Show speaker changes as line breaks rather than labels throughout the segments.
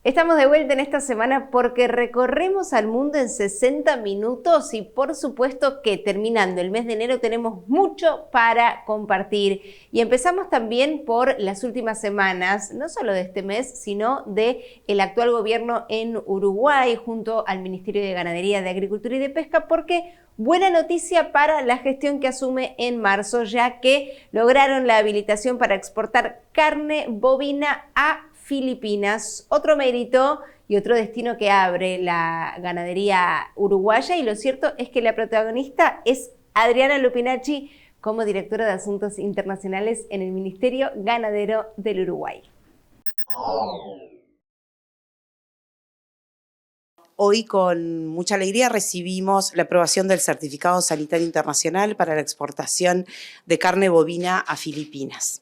Estamos de vuelta en esta semana porque recorremos al mundo en 60 minutos y por supuesto que terminando el mes de enero tenemos mucho para compartir. Y empezamos también por las últimas semanas, no solo de este mes, sino del actual gobierno en Uruguay junto al Ministerio de Ganadería, de Agricultura y de Pesca, porque buena noticia para la gestión que asume en marzo, ya que lograron la habilitación para exportar carne bovina a Filipinas, otro mérito y otro destino que abre la ganadería uruguaya, y lo cierto es que la protagonista es Adriana Lupinacci como directora de Asuntos Internacionales en el Ministerio Ganadero del Uruguay.
Hoy con mucha alegría recibimos la aprobación del Certificado Sanitario Internacional para la exportación de carne bovina a Filipinas.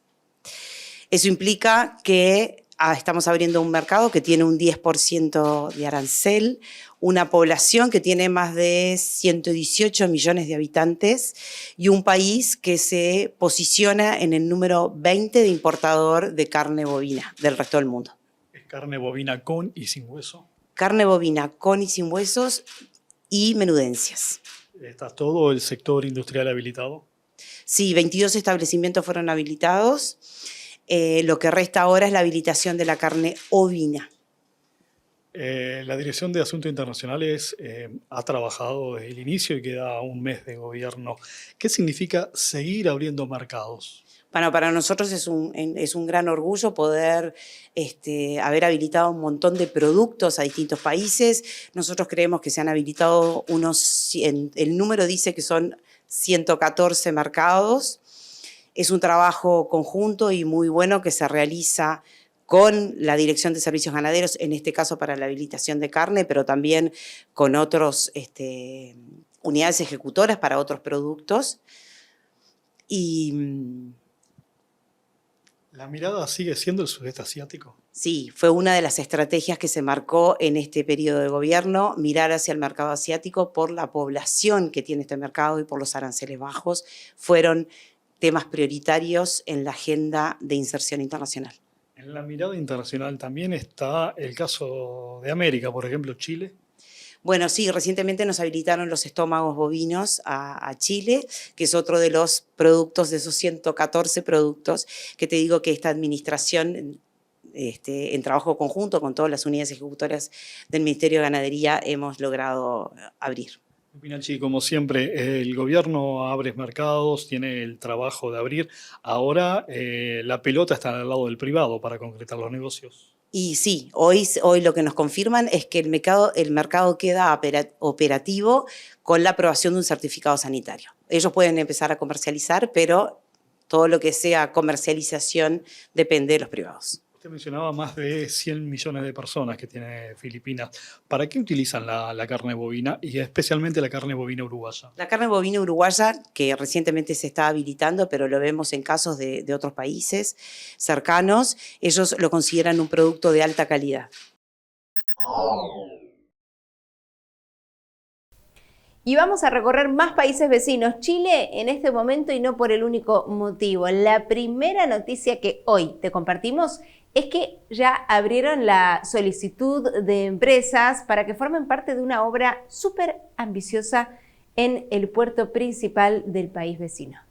Eso implica que estamos abriendo un mercado que tiene un 10% de arancel, una población que tiene más de 118 millones de habitantes y un país que se posiciona en el número 20 de importador de carne bovina del resto del mundo.
¿Es carne bovina con y sin hueso?
Carne bovina con y sin huesos y menudencias.
¿Está todo el sector industrial habilitado?
Sí, 22 establecimientos fueron habilitados. Lo que resta ahora es la habilitación de la carne ovina.
La Dirección de Asuntos Internacionales ha trabajado desde el inicio y queda un mes de gobierno. ¿Qué significa seguir abriendo mercados?
Bueno, para nosotros es un gran orgullo poder haber habilitado un montón de productos a distintos países. Nosotros creemos que se han habilitado el número dice que son 114 mercados. Es un trabajo conjunto y muy bueno que se realiza con la Dirección de Servicios Ganaderos, en este caso para la habilitación de carne, pero también con otras unidades ejecutoras para otros productos.
¿La mirada sigue siendo el sudeste asiático?
Sí, fue una de las estrategias que se marcó en este periodo de gobierno, mirar hacia el mercado asiático por la población que tiene este mercado y por los aranceles bajos. Fueron temas prioritarios en la agenda de inserción internacional.
En la mirada internacional también está el caso de América, por ejemplo, Chile.
Bueno, sí, recientemente nos habilitaron los estómagos bovinos a Chile, que es otro de los productos, de esos 114 productos, que te digo que esta administración, en trabajo conjunto con todas las unidades ejecutoras del Ministerio de Ganadería, hemos logrado abrir.
Lupinacci, como siempre, el gobierno abre mercados, tiene el trabajo de abrir. Ahora la pelota está al lado del privado para concretar los negocios.
Y sí, hoy lo que nos confirman es que el mercado queda operativo con la aprobación de un certificado sanitario. Ellos pueden empezar a comercializar, pero todo lo que sea comercialización depende de los privados.
Usted mencionaba más de 100 millones de personas que tiene Filipinas. ¿Para qué utilizan la carne bovina y especialmente la carne bovina uruguaya?
La carne bovina uruguaya, que recientemente se está habilitando, pero lo vemos en casos de otros países cercanos, ellos lo consideran un producto de alta calidad.
Y vamos a recorrer más países vecinos. Chile en este momento, y no por el único motivo. La primera noticia que hoy te compartimos es que ya abrieron la solicitud de empresas para que formen parte de una obra súper ambiciosa en el puerto principal del país vecino.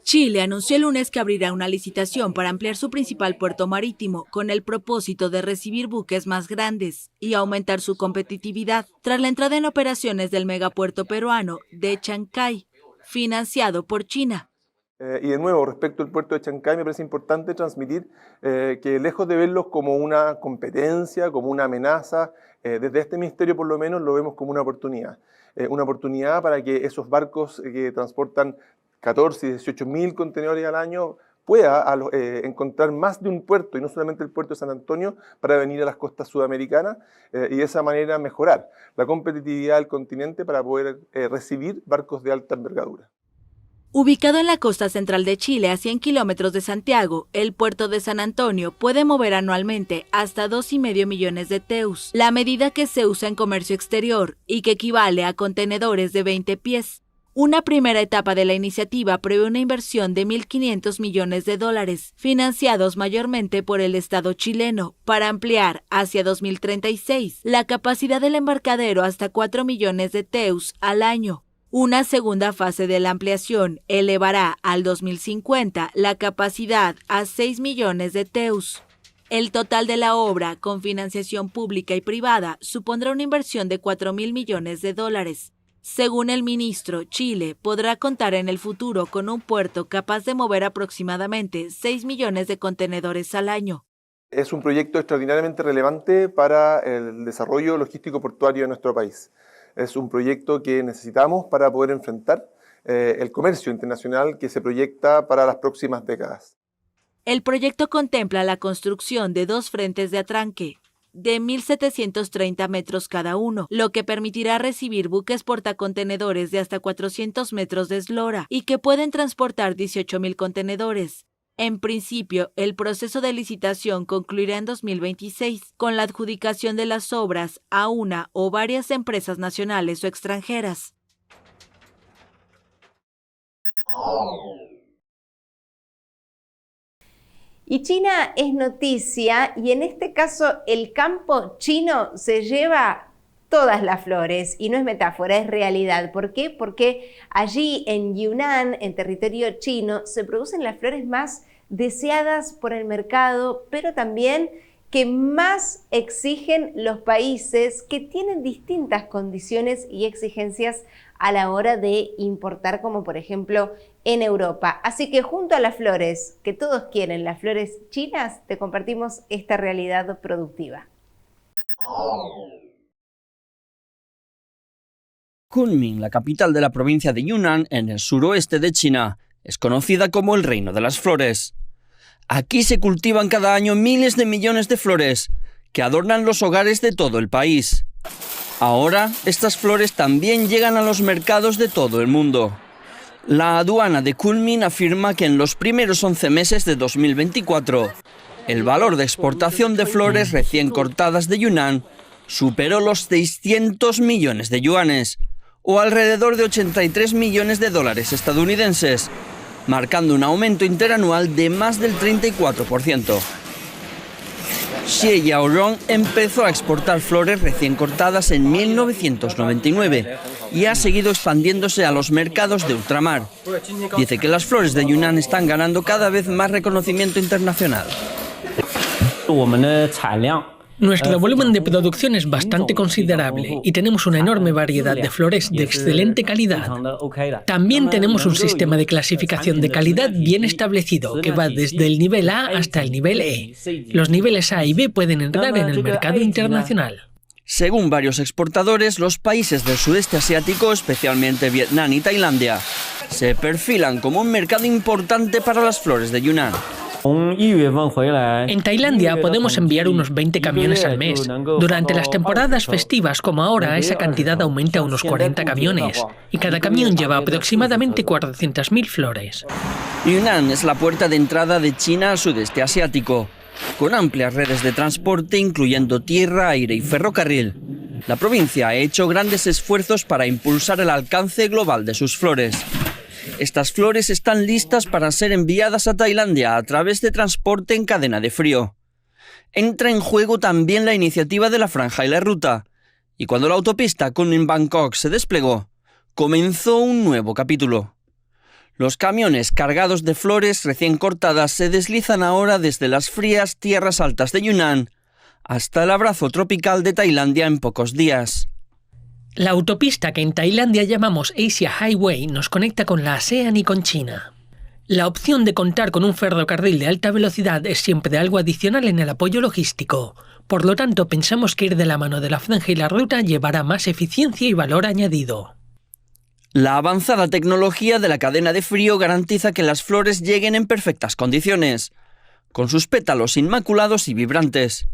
Chile anunció el lunes que abrirá una licitación para ampliar su principal puerto marítimo con el propósito de recibir buques más grandes y aumentar su competitividad tras la entrada en operaciones del megapuerto peruano de Chancay, financiado por China.
Y de nuevo, respecto al puerto de Chancay, me parece importante transmitir que lejos de verlos como una competencia, como una amenaza, desde este ministerio por lo menos lo vemos como una oportunidad para que esos barcos que transportan 14 y 18 mil contenedores al año pueda encontrar más de un puerto, y no solamente el puerto de San Antonio, para venir a las costas sudamericanas y de esa manera mejorar la competitividad del continente para poder recibir barcos de alta envergadura.
Ubicado en la costa central de Chile, a 100 kilómetros de Santiago, el puerto de San Antonio puede mover anualmente hasta 2,5 millones de TEUs, la medida que se usa en comercio exterior y que equivale a contenedores de 20 pies. Una primera etapa de la iniciativa prevé una inversión de $1.500 millones, financiados mayormente por el Estado chileno, para ampliar hacia 2036 la capacidad del embarcadero hasta 4 millones de TEUs al año. Una segunda fase de la ampliación elevará al 2050 la capacidad a 6 millones de TEUs. El total de la obra, con financiación pública y privada, supondrá una inversión de $4.000 millones. Según el ministro, Chile podrá contar en el futuro con un puerto capaz de mover aproximadamente 6 millones de contenedores al año.
Es un proyecto extraordinariamente relevante para el desarrollo logístico portuario de nuestro país. Es un proyecto que necesitamos para poder enfrentar el comercio internacional que se proyecta para las próximas décadas.
El proyecto contempla la construcción de 2 frentes de atranque, de 1.730 metros cada uno, lo que permitirá recibir buques portacontenedores de hasta 400 metros de eslora y que pueden transportar 18.000 contenedores. En principio, el proceso de licitación concluirá en 2026, con la adjudicación de las obras a una o varias empresas nacionales o extranjeras.
Y China es noticia y en este caso el campo chino se lleva todas las flores y no es metáfora, es realidad. ¿Por qué? Porque allí en Yunnan, en territorio chino, se producen las flores más deseadas por el mercado, pero también que más exigen los países que tienen distintas condiciones y exigencias a la hora de importar, como por ejemplo en Europa. Así que junto a las flores que todos quieren, las flores chinas, te compartimos esta realidad productiva.
Kunming, la capital de la provincia de Yunnan, en el suroeste de China, es conocida como el Reino de las Flores. Aquí se cultivan cada año miles de millones de flores, que adornan los hogares de todo el país. Ahora, estas flores también llegan a los mercados de todo el mundo. La aduana de Kunming afirma que en los primeros 11 meses de 2024, el valor de exportación de flores recién cortadas de Yunnan superó los 600 millones de yuanes, o alrededor de 83 millones de dólares estadounidenses, marcando un aumento interanual de más del 34%. Xie Yaorong empezó a exportar flores recién cortadas en 1999 y ha seguido expandiéndose a los mercados de ultramar. Dice que las flores de Yunnan están ganando cada vez más reconocimiento internacional.
Nuestro volumen de producción es bastante considerable y tenemos una enorme variedad de flores de excelente calidad. También tenemos un sistema de clasificación de calidad bien establecido que va desde el nivel A hasta el nivel E. Los niveles A y B pueden entrar en el mercado internacional.
Según varios exportadores, los países del sudeste asiático, especialmente Vietnam y Tailandia, se perfilan como un mercado importante para las flores de Yunnan.
En Tailandia podemos enviar unos 20 camiones al mes. Durante las temporadas festivas como ahora, esa cantidad aumenta a unos 40 camiones. Y cada camión lleva aproximadamente 400.000 flores.
Yunnan es la puerta de entrada de China al sudeste asiático, con amplias redes de transporte incluyendo tierra, aire y ferrocarril. La provincia ha hecho grandes esfuerzos para impulsar el alcance global de sus flores. Estas flores están listas para ser enviadas a Tailandia a través de transporte en cadena de frío. Entra en juego también la iniciativa de la Franja y la Ruta, y cuando la autopista Kunming-Bangkok se desplegó, comenzó un nuevo capítulo. Los camiones cargados de flores recién cortadas se deslizan ahora desde las frías tierras altas de Yunnan hasta el abrazo tropical de Tailandia en pocos días.
La autopista que en Tailandia llamamos Asia Highway nos conecta con la ASEAN y con China. La opción de contar con un ferrocarril de alta velocidad es siempre algo adicional en el apoyo logístico. Por lo tanto, pensamos que ir de la mano de la Franja y la Ruta llevará más eficiencia y valor añadido.
La avanzada tecnología de la cadena de frío garantiza que las flores lleguen en perfectas condiciones, con sus pétalos inmaculados y vibrantes.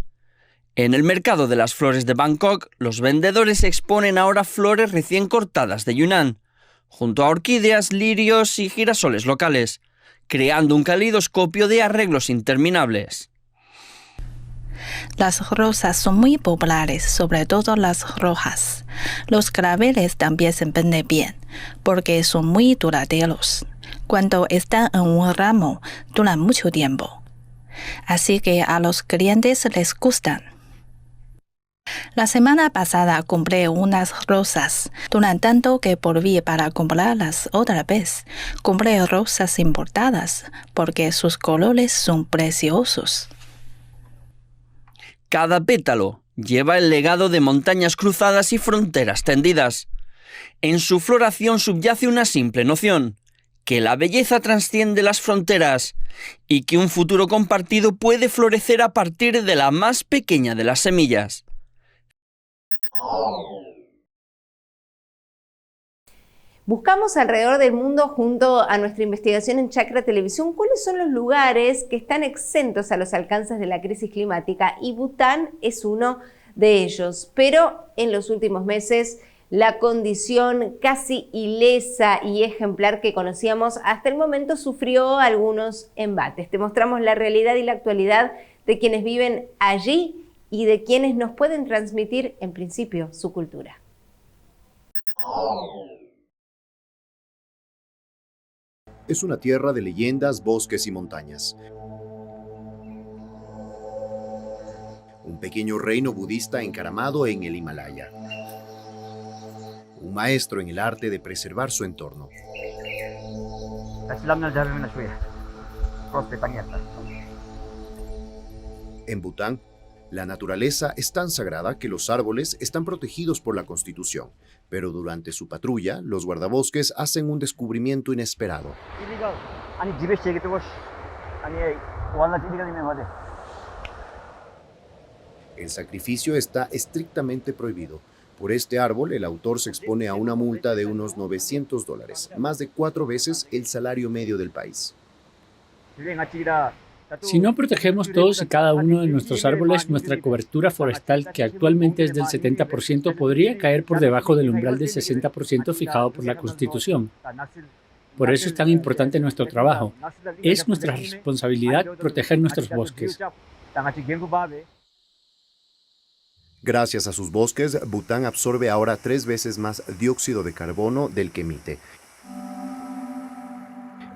En el mercado de las flores de Bangkok, los vendedores exponen ahora flores recién cortadas de Yunnan, junto a orquídeas, lirios y girasoles locales, creando un calidoscopio de arreglos interminables.
Las rosas son muy populares, sobre todo las rojas. Los claveles también se venden bien, porque son muy duraderos. Cuando están en un ramo, duran mucho tiempo. Así que a los clientes les gustan. La semana pasada compré unas rosas. Duran tanto que volví para comprarlas otra vez. Compré rosas importadas porque sus colores son preciosos.
Cada pétalo lleva el legado de montañas cruzadas y fronteras tendidas. En su floración subyace una simple noción: que la belleza trasciende las fronteras y que un futuro compartido puede florecer a partir de la más pequeña de las semillas.
Buscamos alrededor del mundo, junto a nuestra investigación en Chakra Televisión, cuáles son los lugares que están exentos a los alcances de la crisis climática, y Bután es uno de ellos. Pero en los últimos meses, la condición casi ilesa y ejemplar que conocíamos hasta el momento sufrió algunos embates. Te mostramos la realidad y la actualidad de quienes viven allí y de quienes nos pueden transmitir, en principio, su cultura.
Es una tierra de leyendas, bosques y montañas. Un pequeño reino budista encaramado en el Himalaya. Un maestro en el arte de preservar su entorno. En Bután, la naturaleza es tan sagrada que los árboles están protegidos por la Constitución, pero durante su patrulla, los guardabosques hacen un descubrimiento inesperado. El sacrificio está estrictamente prohibido. Por este árbol, el autor se expone a una multa de unos $900, más de 4 veces el salario medio del país.
Si no protegemos todos y cada uno de nuestros árboles, nuestra cobertura forestal, que actualmente es del 70%, podría caer por debajo del umbral del 60% fijado por la Constitución. Por eso es tan importante nuestro trabajo. Es nuestra responsabilidad proteger nuestros bosques.
Gracias a sus bosques, Bután absorbe ahora 3 veces más dióxido de carbono del que emite.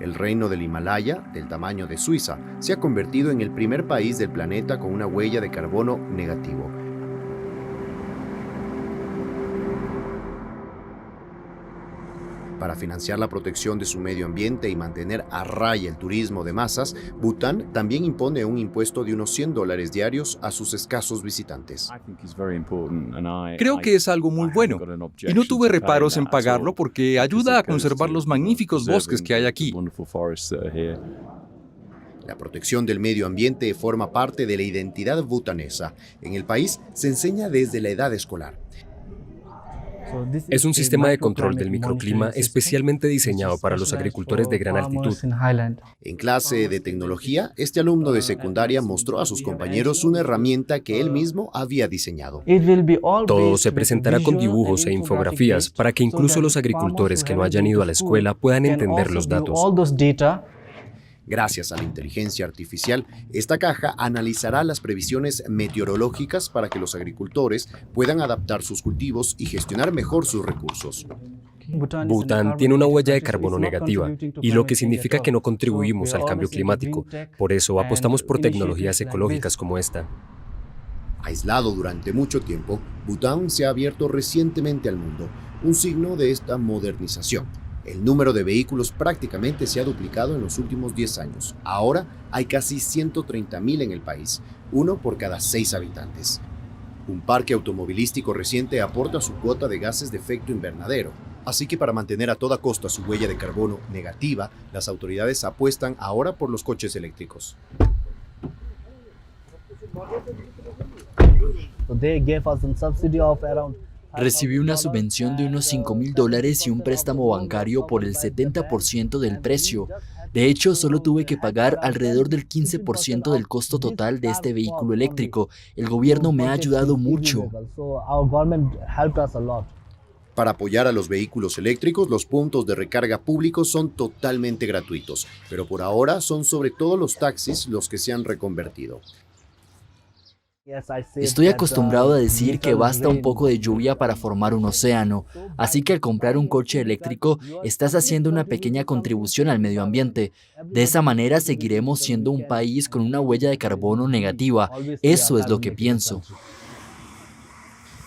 El reino del Himalaya, del tamaño de Suiza, se ha convertido en el primer país del planeta con una huella de carbono negativo. Para financiar la protección de su medio ambiente y mantener a raya el turismo de masas, Bután también impone un impuesto de unos $100 diarios a sus escasos visitantes.
Creo que es algo muy bueno, y no tuve reparos en pagarlo porque ayuda a conservar los magníficos bosques que hay aquí.
La protección del medio ambiente forma parte de la identidad butanesa. En el país se enseña desde la edad escolar.
Es un sistema de control del microclima especialmente diseñado para los agricultores de gran altitud.
En clase de tecnología, este alumno de secundaria mostró a sus compañeros una herramienta que él mismo había diseñado.
Todo se presentará con dibujos e infografías para que incluso los agricultores que no hayan ido a la escuela puedan entender los datos.
Gracias a la inteligencia artificial, esta caja analizará las previsiones meteorológicas para que los agricultores puedan adaptar sus cultivos y gestionar mejor sus recursos.
Bután tiene una huella de carbono negativa, y lo que significa que no contribuimos al cambio climático. Por eso apostamos por tecnologías ecológicas como esta.
Aislado durante mucho tiempo, Bután se ha abierto recientemente al mundo, un signo de esta modernización. El número de vehículos prácticamente se ha duplicado en los últimos 10 años. Ahora hay casi 130.000 en el país, uno por cada 6 habitantes. Un parque automovilístico reciente aporta su cuota de gases de efecto invernadero. Así que para mantener a toda costa su huella de carbono negativa, las autoridades apuestan ahora por los coches eléctricos.
Recibí una subvención de unos $5,000 y un préstamo bancario por el 70% del precio. De hecho, solo tuve que pagar alrededor del 15% del costo total de este vehículo eléctrico. El gobierno me ha ayudado mucho.
Para apoyar a los vehículos eléctricos, los puntos de recarga públicos son totalmente gratuitos, pero por ahora son sobre todo los taxis los que se han reconvertido.
Estoy acostumbrado a decir que basta un poco de lluvia para formar un océano, así que al comprar un coche eléctrico estás haciendo una pequeña contribución al medio ambiente. De esa manera seguiremos siendo un país con una huella de carbono negativa. Eso es lo que pienso.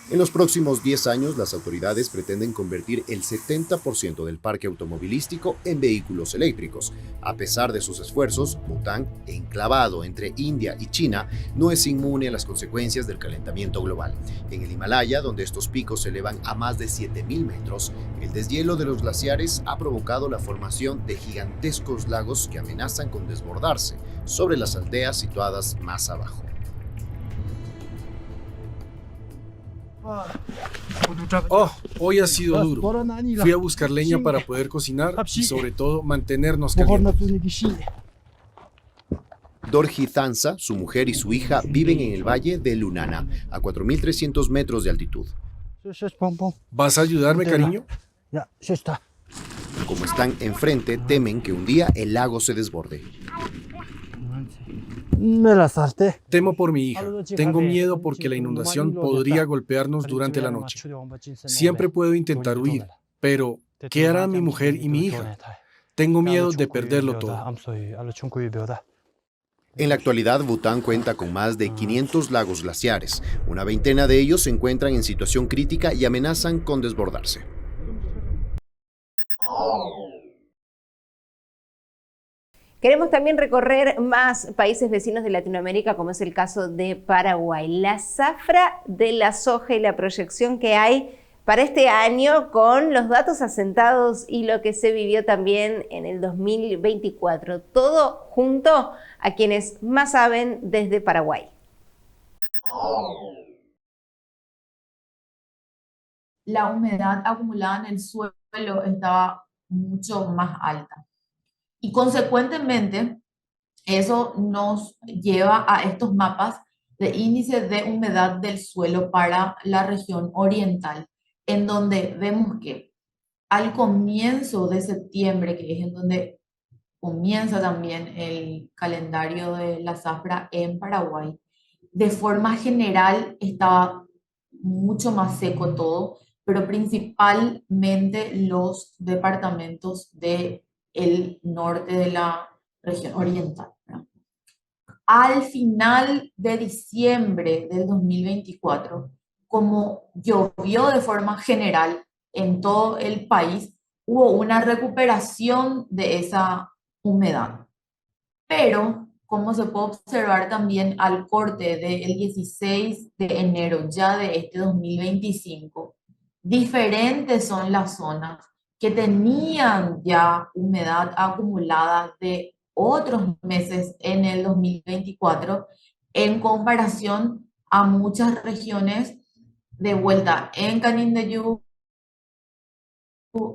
En los próximos 10 años, las autoridades pretenden convertir el 70% del parque automovilístico en vehículos eléctricos. A pesar de sus esfuerzos, Bután, enclavado entre India y China, no es inmune a las consecuencias del calentamiento global. En el Himalaya, donde estos picos se elevan a más de 7.000 metros, el deshielo de los glaciares ha provocado la formación de gigantescos lagos que amenazan con desbordarse sobre las aldeas situadas más abajo.
Oh, hoy ha sido duro. Fui a buscar leña para poder cocinar y sobre todo mantenernos calientes.
Dorji Thansa, su mujer y su hija viven en el valle de Lunana, a 4.300 metros de altitud.
¿Vas a ayudarme, cariño?
Como están enfrente, temen que un día el lago se desborde.
Temo por mi hija. Tengo miedo porque la inundación podría golpearnos durante la noche. Siempre puedo intentar huir, pero ¿qué hará mi mujer y mi hija? Tengo miedo de perderlo todo.
En la actualidad, Bután cuenta con más de 500 lagos glaciares. Una veintena de ellos se encuentran en situación crítica y amenazan con desbordarse.
Queremos también recorrer más países vecinos de Latinoamérica, como es el caso de Paraguay. La zafra de la soja y la proyección que hay para este año con los datos asentados y lo que se vivió también en el 2024. Todo junto a quienes más saben desde Paraguay.
La humedad acumulada en el suelo estaba mucho más alta. Y consecuentemente, eso nos lleva a estos mapas de índice de humedad del suelo para la región oriental, en donde vemos que al comienzo de septiembre, que es en donde comienza también el calendario de la zafra en Paraguay, de forma general estaba mucho más seco todo, pero principalmente los departamentos de el norte de la región oriental, ¿verdad? Al final de diciembre del 2024, como llovió de forma general en todo el país, hubo una recuperación de esa humedad. Pero, como se puede observar también al corte del 16 de enero ya de este 2025, diferentes son las zonas que tenían ya humedad acumulada de otros meses en el 2024 en comparación a muchas regiones de vuelta en Canindeyú,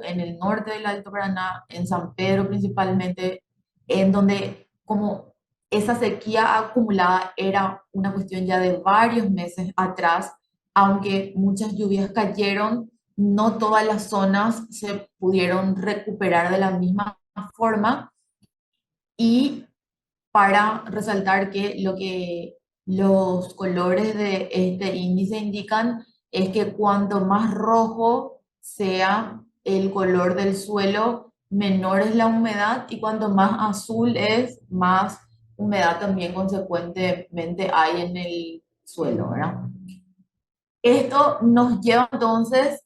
en el norte del Alto Paraná, en San Pedro principalmente, en donde como esa sequía acumulada era una cuestión ya de varios meses atrás, aunque muchas lluvias cayeron, no todas las zonas se pudieron recuperar de la misma forma. Y para resaltar que lo que los colores de este índice indican es que cuanto más rojo sea el color del suelo, menor es la humedad, y cuanto más azul es, más humedad también consecuentemente hay en el suelo, ¿verdad? Esto nos lleva entonces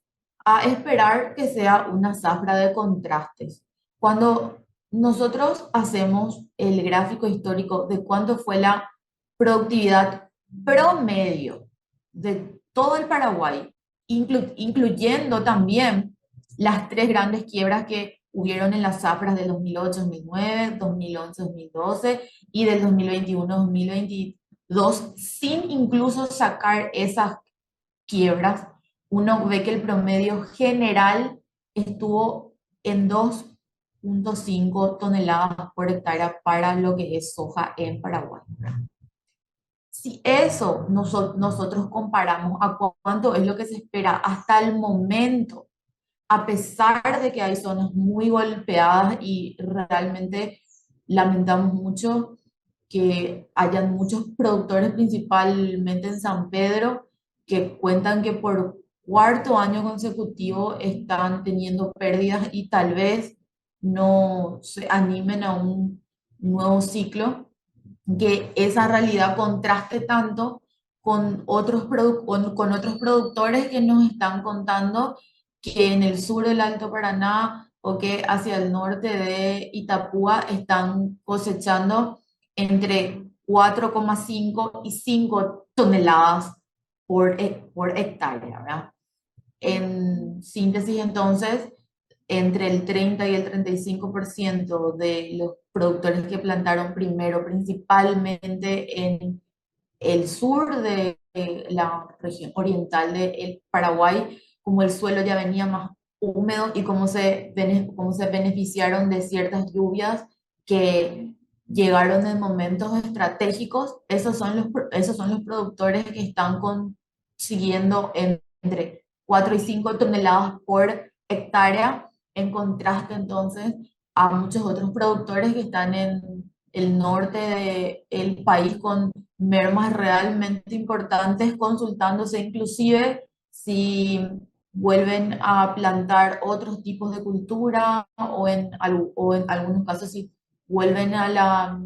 a esperar que sea una zafra de contrastes. Cuando nosotros hacemos el gráfico histórico de cuánto fue la productividad promedio de todo el Paraguay, incluyendo también las tres grandes quiebras que hubieron en las zafras del 2008, 2009, 2011, 2012 y del 2021, 2022, sin incluso sacar esas quiebras, uno ve que el promedio general estuvo en 2.5 toneladas por hectárea para lo que es soja en Paraguay. Si eso nosotros comparamos a cuánto es lo que se espera hasta el momento, a pesar de que hay zonas muy golpeadas y realmente lamentamos mucho que hayan muchos productores, principalmente en San Pedro, que cuentan que por cuarto año consecutivo están teniendo pérdidas y tal vez no se animen a un nuevo ciclo, que esa realidad contraste tanto con con otros productores que nos están contando que en el sur del Alto Paraná o que hacia el norte de Itapúa están cosechando entre 4,5 y 5 toneladas por hectárea, ¿verdad? En síntesis, entonces, entre el 30 y el 35% de los productores que plantaron primero, principalmente en el sur de la región oriental del Paraguay, como el suelo ya venía más húmedo y cómo se beneficiaron de ciertas lluvias que llegaron en momentos estratégicos, esos son los productores que están consiguiendo entre 4 y 5 toneladas por hectárea, en contraste entonces a muchos otros productores que están en el norte del país con mermas realmente importantes, consultándose inclusive si vuelven a plantar otros tipos de cultura o en algunos casos si vuelven a la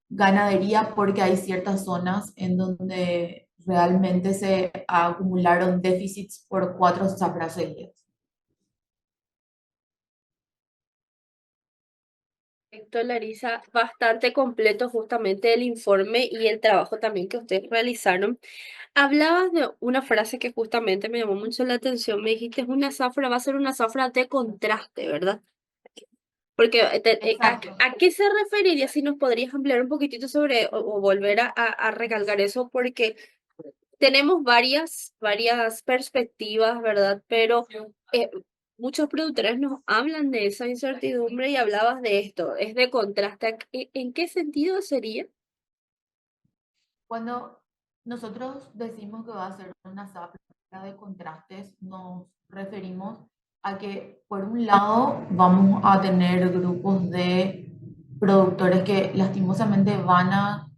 ganadería porque hay ciertas zonas en donde realmente se acumularon déficits por 4 zafras seguidas.
Perfecto, Larisa, bastante completo justamente el informe y el trabajo también que ustedes realizaron. Hablabas de una frase que justamente me llamó mucho la atención. Me dijiste, es una zafra, va a ser una zafra de contraste, ¿verdad? Porque, ¿a qué se referiría? Si nos podrías ampliar un poquitito sobre o volver a recalcar eso, porque tenemos varias perspectivas, ¿verdad? Pero muchos productores nos hablan de esa incertidumbre y hablabas de esto, es de contraste. ¿En qué sentido sería?
Cuando nosotros decimos que va a ser una zafra de contrastes, nos referimos a que por un lado vamos a tener grupos de productores que lastimosamente van a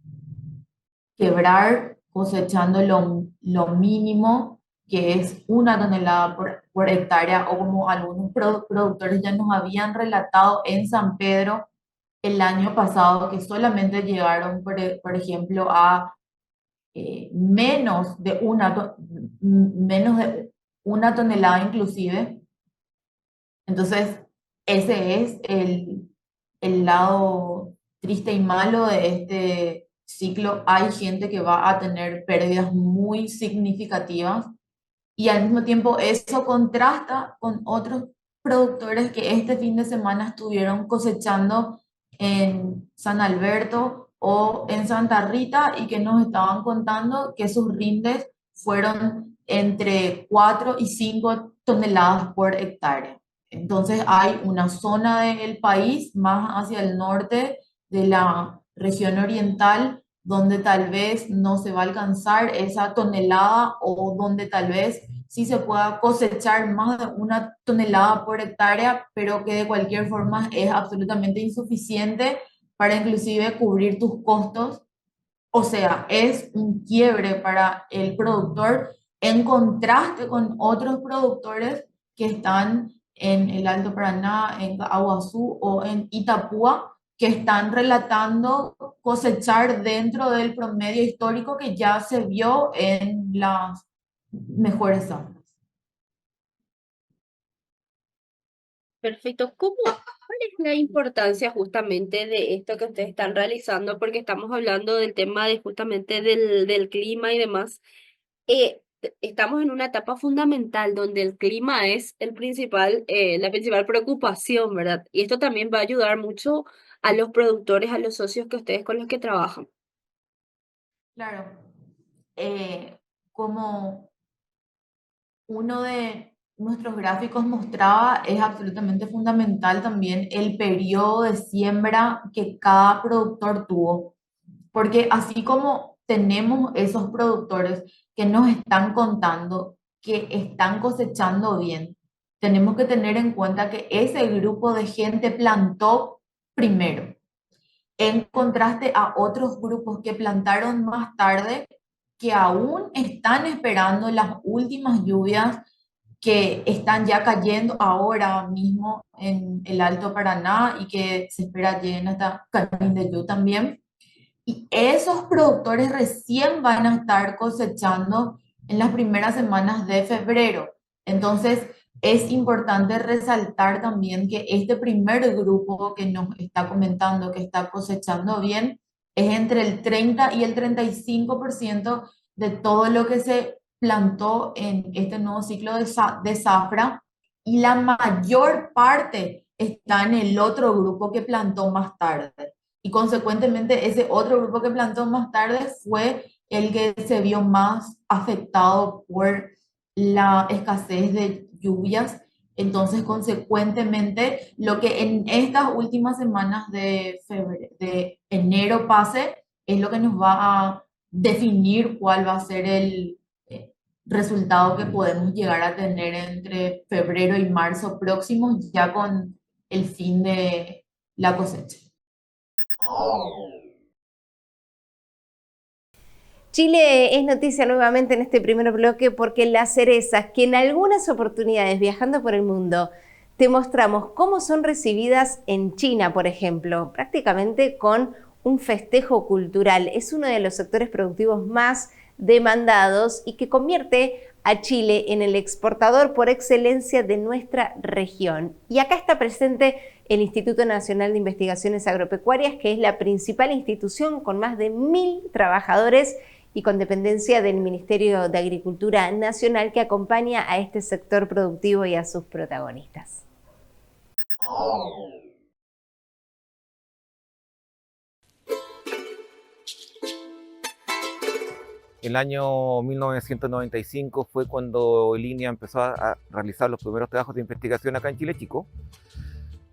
quebrar cosechando lo mínimo, que es 1 tonelada por hectárea, o como algunos productores ya nos habían relatado en San Pedro el año pasado, que solamente llegaron, por ejemplo, a menos de menos de 1 tonelada inclusive. Entonces, ese es el lado triste y malo de este ciclo. Hay gente que va a tener pérdidas muy significativas y al mismo tiempo eso contrasta con otros productores que este fin de semana estuvieron cosechando en San Alberto o en Santa Rita y que nos estaban contando que sus rindes fueron entre 4 y 5 toneladas por hectárea. Entonces hay una zona del país más hacia el norte de la región oriental donde tal vez no se va a alcanzar esa tonelada o donde tal vez sí se pueda cosechar más de 1 tonelada por hectárea, pero que de cualquier forma es absolutamente insuficiente para inclusive cubrir tus costos. O sea, es un quiebre para el productor en contraste con otros productores que están en el Alto Paraná, en Aguazú o en Itapúa, que están relatando cosechar dentro del promedio histórico que ya se vio en las mejores zonas.
Perfecto. ¿Cuál es la importancia justamente de esto que ustedes están realizando? Porque estamos hablando del tema de justamente del clima y demás. Estamos en una etapa fundamental donde el clima es la principal preocupación, ¿verdad? Y esto también va a ayudar mucho a los productores, a los socios que ustedes con los que trabajan.
Claro. Como uno de nuestros gráficos mostraba, es absolutamente fundamental también el periodo de siembra que cada productor tuvo. Porque así como tenemos esos productores que nos están contando que están cosechando bien, tenemos que tener en cuenta que ese grupo de gente plantó primero. en contraste a otros grupos que plantaron más tarde, que aún están esperando las últimas lluvias que están ya cayendo ahora mismo en el Alto Paraná y que se espera lleguen hasta Canindeyú también. Y esos productores recién van a estar cosechando en las primeras semanas de febrero. Entonces, es importante resaltar también que este primer grupo que nos está comentando que está cosechando bien es entre el 30 y el 35% de todo lo que se plantó en este nuevo ciclo de zafra, y la mayor parte está en el otro grupo que plantó más tarde. Y consecuentemente ese otro grupo que plantó más tarde fue el que se vio más afectado por la escasez de lluvias. Entonces, consecuentemente, lo que en estas últimas semanas de enero pase es lo que nos va a definir cuál va a ser el resultado que podemos llegar a tener entre febrero y marzo próximos, ya con el fin de la cosecha.
Chile es noticia nuevamente en este primer bloque porque las cerezas, que en algunas oportunidades viajando por el mundo te mostramos cómo son recibidas en China, por ejemplo, prácticamente con un festejo cultural. Es uno de los sectores productivos más demandados y que convierte a Chile en el exportador por excelencia de nuestra región. Y acá está presente el Instituto Nacional de Investigaciones Agropecuarias, que es la principal institución con más de 1000 trabajadores y con dependencia del Ministerio de Agricultura Nacional, que acompaña a este sector productivo y a sus protagonistas.
El año 1995 fue cuando INEA empezó a realizar los primeros trabajos de investigación acá en Chile Chico.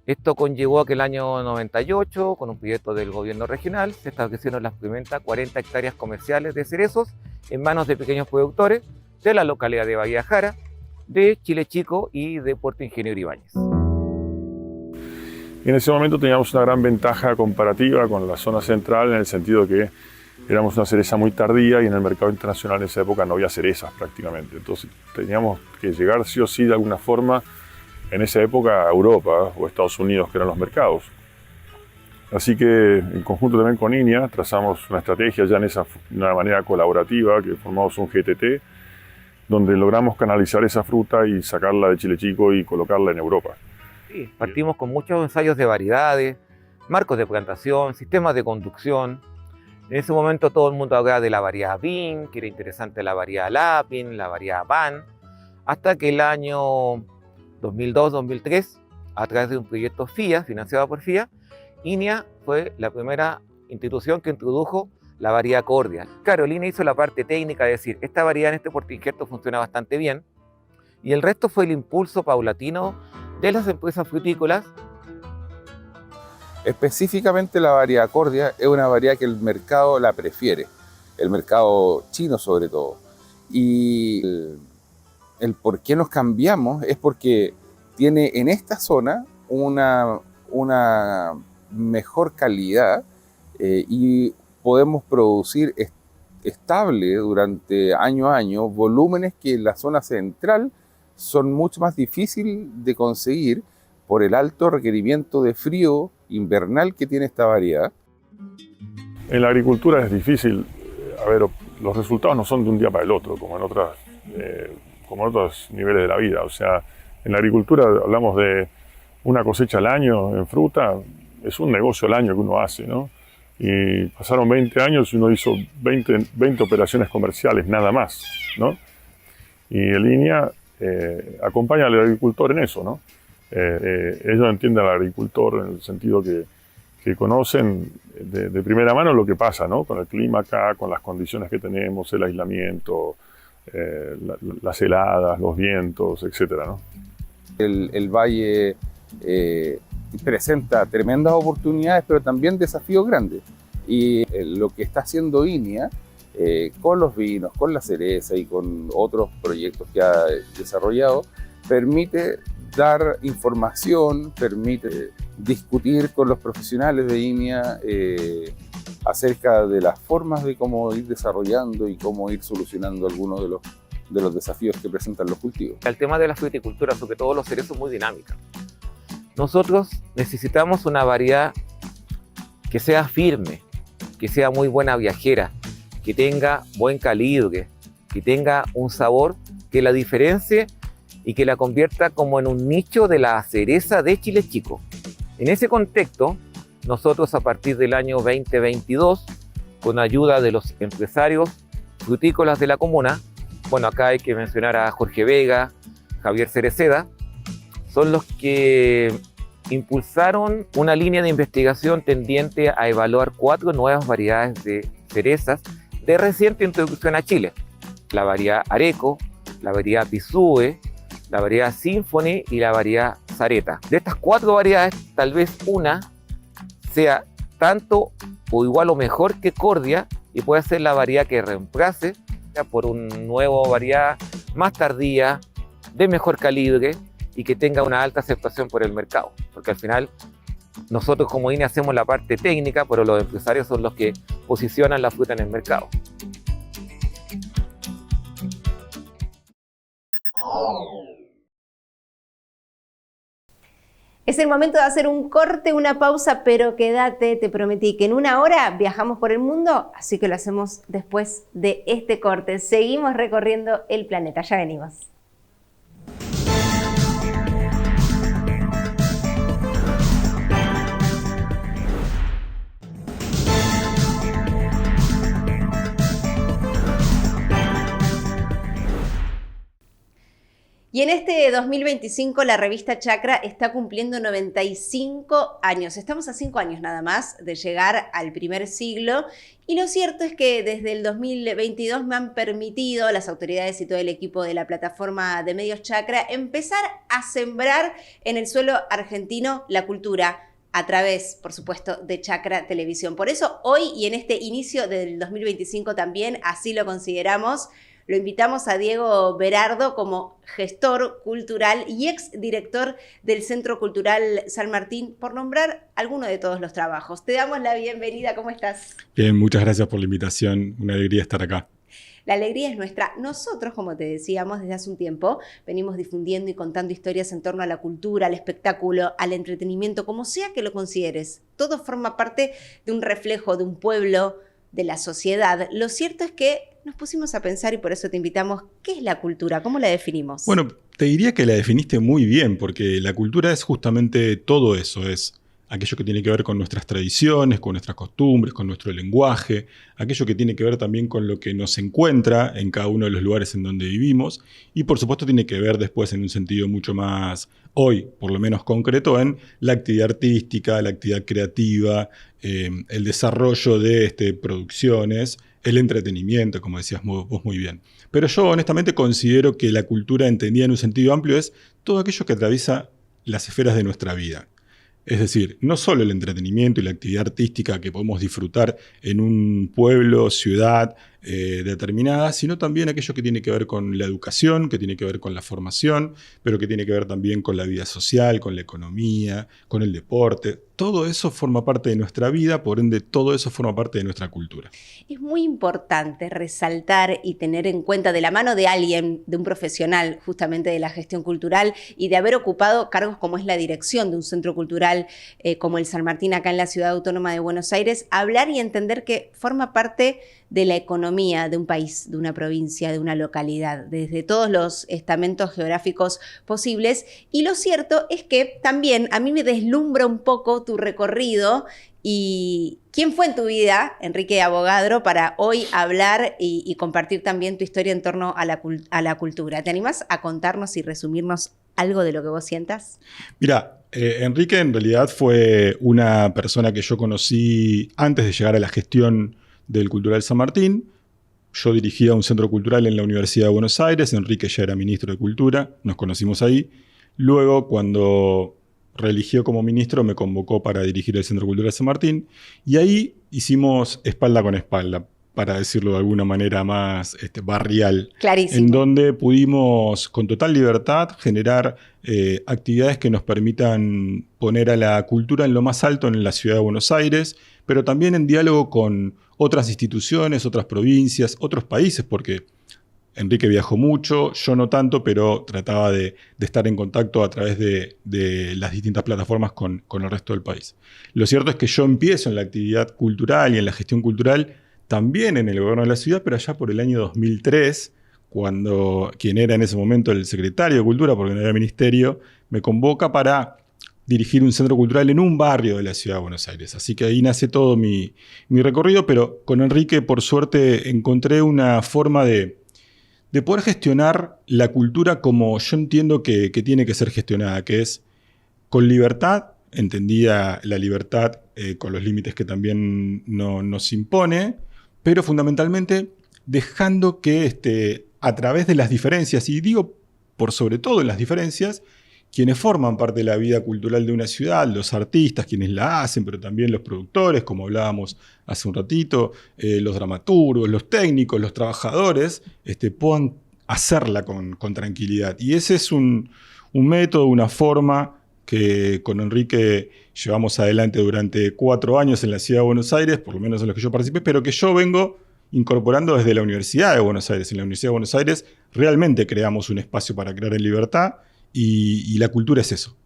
Esto conllevó a que el año 98, con un proyecto del gobierno regional, se establecieron las primeras 40 hectáreas comerciales de cerezos en manos de pequeños productores de la localidad de Bahía Jara, de Chile Chico y de Puerto Ingeniero Ibáñez.
En ese momento teníamos una gran ventaja comparativa con la zona central, en el sentido de que éramos una cereza muy tardía y en el mercado internacional en esa época no había cerezas prácticamente. Entonces teníamos que llegar sí o sí de alguna forma en esa época a Europa o Estados Unidos, que eran los mercados. Así que en conjunto también con INEA trazamos una estrategia ya de una manera colaborativa, que formamos un GTT, donde logramos canalizar esa fruta y sacarla de Chile Chico y colocarla en Europa.
Sí, partimos con muchos ensayos de variedades, marcos de plantación, sistemas de conducción. En ese momento todo el mundo hablaba de la variedad Bean, que era interesante la variedad Lapin, la variedad Van, hasta que el año 2002-2003, a través de un proyecto FIA, financiado por FIA, INEA fue la primera institución que introdujo la variedad Cordial. Claro, INEA hizo la parte técnica de decir, esta variedad en este portainjerto funciona bastante bien, y el resto fue el impulso paulatino de las empresas frutícolas.
Específicamente la variedad Cordia es una variedad que el mercado la prefiere, el mercado chino sobre todo. Y el por qué nos cambiamos es porque tiene en esta zona una mejor calidad y podemos producir estable durante año a año volúmenes que en la zona central son mucho más difíciles de conseguir por el alto requerimiento de frío invernal que tiene esta variedad.
En la agricultura es difícil, los resultados no son de un día para el otro, como en otros niveles de la vida. O sea, en la agricultura hablamos de una cosecha al año en fruta, es un negocio al año que uno hace, ¿no? Y pasaron 20 años y uno hizo 20 operaciones comerciales, nada más, ¿no? Y el INEA acompaña al agricultor en eso, ¿no? Ellos entienden al agricultor en el sentido que conocen de primera mano lo que pasa, ¿no? Con el clima acá, con las condiciones que tenemos, el aislamiento, las heladas, los vientos, etcétera, ¿no?
El valle presenta tremendas oportunidades, pero también desafíos grandes. Y lo que está haciendo INEA con los vinos, con la cereza y con otros proyectos que ha desarrollado, permite dar información, permite discutir con los profesionales de INEA acerca de las formas de cómo ir desarrollando y cómo ir solucionando algunos de los desafíos que presentan los cultivos.
El tema de la fruticultura, sobre todo los cerezos, es muy dinámica. Nosotros necesitamos una variedad que sea firme, que sea muy buena viajera, que tenga buen calibre, que tenga un sabor que la diferencie y que la convierta como en un nicho de la cereza de Chile Chico. En ese contexto, nosotros a partir del año 2022, con ayuda de los empresarios frutícolas de la comuna, bueno, acá hay que mencionar a Jorge Vega, Javier Cereceda, son los que impulsaron una línea de investigación tendiente a evaluar 4 nuevas variedades de cerezas de reciente introducción a Chile. La variedad Areco, la variedad Pisue, la variedad Symphony y la variedad Sareta. De estas 4 variedades, tal vez una sea tanto o igual o mejor que Cordia y puede ser la variedad que reemplace por una nueva variedad más tardía, de mejor calibre y que tenga una alta aceptación por el mercado. Porque al final nosotros como INE hacemos la parte técnica, pero los empresarios son los que posicionan la fruta en el mercado.
Es el momento de hacer un corte, una pausa, pero quédate, te prometí que en 1 hora viajamos por el mundo, así que lo hacemos después de este corte. Seguimos recorriendo el planeta, ya venimos. Y en este 2025 la revista Chacra está cumpliendo 95 años. Estamos a 5 años nada más de llegar al primer siglo. Y lo cierto es que desde el 2022 me han permitido las autoridades y todo el equipo de la plataforma de medios Chacra empezar a sembrar en el suelo argentino la cultura a través, por supuesto, de Chacra Televisión. Por eso hoy y en este inicio del 2025 también así lo consideramos. Lo invitamos a Diego Berardo como gestor cultural y exdirector del Centro Cultural San Martín, por nombrar alguno de todos los trabajos. Te damos la bienvenida, ¿cómo estás?
Bien, muchas gracias por la invitación, una alegría estar acá.
La alegría es nuestra. Nosotros, como te decíamos, desde hace un tiempo venimos difundiendo y contando historias en torno a la cultura, al espectáculo, al entretenimiento, como sea que lo consideres. Todo forma parte de un reflejo de un pueblo, de la sociedad. Lo cierto es que nos pusimos a pensar y por eso te invitamos. ¿Qué es la cultura? ¿Cómo la definimos?
Bueno, te diría que la definiste muy bien, porque la cultura es justamente todo eso, es aquello que tiene que ver con nuestras tradiciones, con nuestras costumbres, con nuestro lenguaje, aquello que tiene que ver también con lo que nos encuentra en cada uno de los lugares en donde vivimos y por supuesto tiene que ver después en un sentido mucho más, hoy por lo menos concreto, en la actividad artística, la actividad creativa, el desarrollo de producciones, el entretenimiento, como decías vos muy bien. Pero yo honestamente considero que la cultura entendida en un sentido amplio es todo aquello que atraviesa las esferas de nuestra vida. Es decir, no solo el entretenimiento y la actividad artística que podemos disfrutar en un pueblo, ciudad determinada, sino también aquello que tiene que ver con la educación, que tiene que ver con la formación, pero que tiene que ver también con la vida social, con la economía, con el deporte. Todo eso forma parte de nuestra vida, por ende todo eso forma parte de nuestra cultura.
Es muy importante resaltar y tener en cuenta de la mano de alguien, de un profesional justamente de la gestión cultural y de haber ocupado cargos como es la dirección de un centro cultural como el San Martín acá en la Ciudad Autónoma de Buenos Aires, hablar y entender que forma parte de la economía de un país, de una provincia, de una localidad, desde todos los estamentos geográficos posibles. Y lo cierto es que también a mí me deslumbra un poco tu recorrido y quién fue en tu vida, Enrique Avogadro, para hoy hablar y compartir también tu historia en torno a la cultura. ¿Te animás a contarnos y resumirnos algo de lo que vos sientas?
Mira, Enrique en realidad fue una persona que yo conocí antes de llegar a la gestión del Cultural San Martín. Yo dirigía un centro cultural en la Universidad de Buenos Aires, Enrique ya era ministro de Cultura, nos conocimos ahí. Luego, cuando reeligió como ministro, me convocó para dirigir el Centro Cultural San Martín y ahí hicimos espalda con espalda. para decirlo de alguna manera más barrial.
Clarísimo.
En donde pudimos con total libertad generar actividades que nos permitan poner a la cultura en lo más alto en la ciudad de Buenos Aires, pero también en diálogo con otras instituciones, otras provincias, otros países, porque Enrique viajó mucho, yo no tanto, pero trataba de estar en contacto a través de las distintas plataformas con el resto del país. Lo cierto es que yo empiezo en la actividad cultural y en la gestión cultural también en el gobierno de la ciudad, pero allá por el año 2003, cuando quien era en ese momento el secretario de Cultura, porque no había ministerio, me convoca para dirigir un centro cultural en un barrio de la ciudad de Buenos Aires. Así que ahí nace todo mi recorrido, pero con Enrique, por suerte, encontré una forma de poder gestionar la cultura como yo entiendo que tiene que ser gestionada, que es con libertad, entendida la libertad con los límites que también nos impone, pero fundamentalmente dejando que a través de las diferencias, y digo por sobre todo en las diferencias, quienes forman parte de la vida cultural de una ciudad, los artistas, quienes la hacen, pero también los productores, como hablábamos hace un ratito, los dramaturgos, los técnicos, los trabajadores, puedan hacerla con tranquilidad. Y ese es un método, una forma que con Enrique llevamos adelante durante 4 años en la ciudad de Buenos Aires, por lo menos en los que yo participé, pero que yo vengo incorporando desde la Universidad de Buenos Aires. En la Universidad de Buenos Aires realmente creamos un espacio para crear en libertad, y la cultura es eso.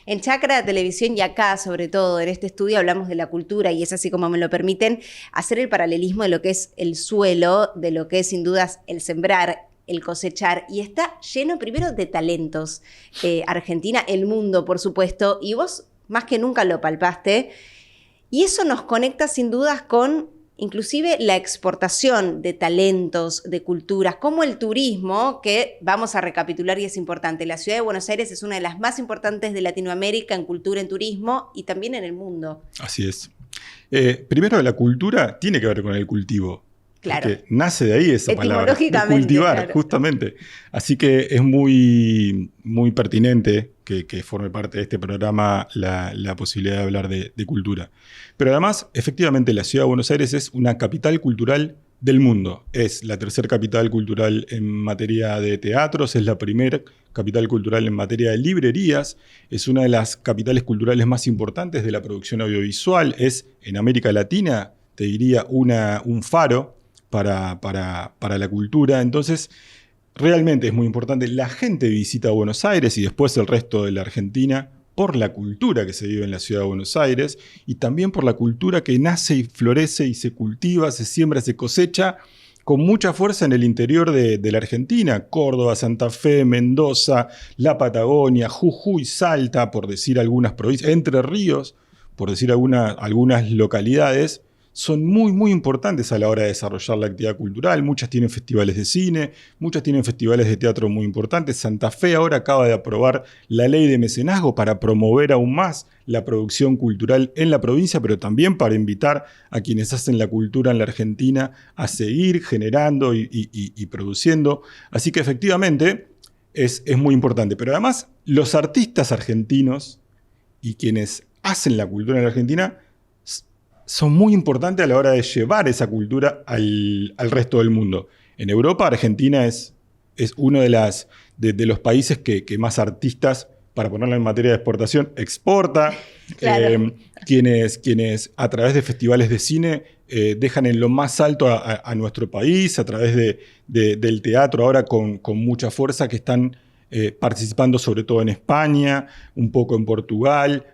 En Chacra Televisión y acá, sobre todo en este estudio, hablamos de la cultura y es así como me lo permiten hacer el paralelismo de lo que es el suelo, de lo que es sin dudas el sembrar, el cosechar, y está lleno primero de talentos. Argentina, el mundo, por supuesto, y vos más que nunca lo palpaste, y eso nos conecta sin dudas con inclusive la exportación de talentos, de culturas, como el turismo, que vamos a recapitular y es importante. La ciudad de Buenos Aires es una de las más importantes de Latinoamérica en cultura, en turismo y también en el mundo.
Así es. Primero, la cultura tiene que ver con el cultivo.
Claro.
Porque nace de ahí esa palabra, de cultivar, claro. Justamente. Así que es muy, muy pertinente que forme parte de este programa la posibilidad de hablar de cultura. Pero además, efectivamente, la ciudad de Buenos Aires es una capital cultural del mundo. Es la tercera capital cultural en materia de teatros, es la primera capital cultural en materia de librerías, es una de las capitales culturales más importantes de la producción audiovisual, es en América Latina, te diría, un faro para la cultura. Entonces, realmente es muy importante. La gente visita Buenos Aires y después el resto de la Argentina por la cultura que se vive en la ciudad de Buenos Aires y también por la cultura que nace y florece y se cultiva, se siembra, se cosecha con mucha fuerza en el interior de la Argentina. Córdoba, Santa Fe, Mendoza, la Patagonia, Jujuy, Salta, por decir algunas provincias, Entre Ríos, por decir algunas localidades, son muy, muy importantes a la hora de desarrollar la actividad cultural. Muchas tienen festivales de cine, muchas tienen festivales de teatro muy importantes. Santa Fe ahora acaba de aprobar la ley de mecenazgo para promover aún más la producción cultural en la provincia, pero también para invitar a quienes hacen la cultura en la Argentina a seguir generando y produciendo. Así que efectivamente es muy importante. Pero además los artistas argentinos y quienes hacen la cultura en la Argentina son muy importantes a la hora de llevar esa cultura al resto del mundo. En Europa, Argentina es uno de los países que más artistas, para ponerlo en materia de exportación, exporta. Claro. Quienes a través de festivales de cine dejan en lo más alto a nuestro país, a través del teatro ahora con mucha fuerza, que están participando sobre todo en España, un poco en Portugal,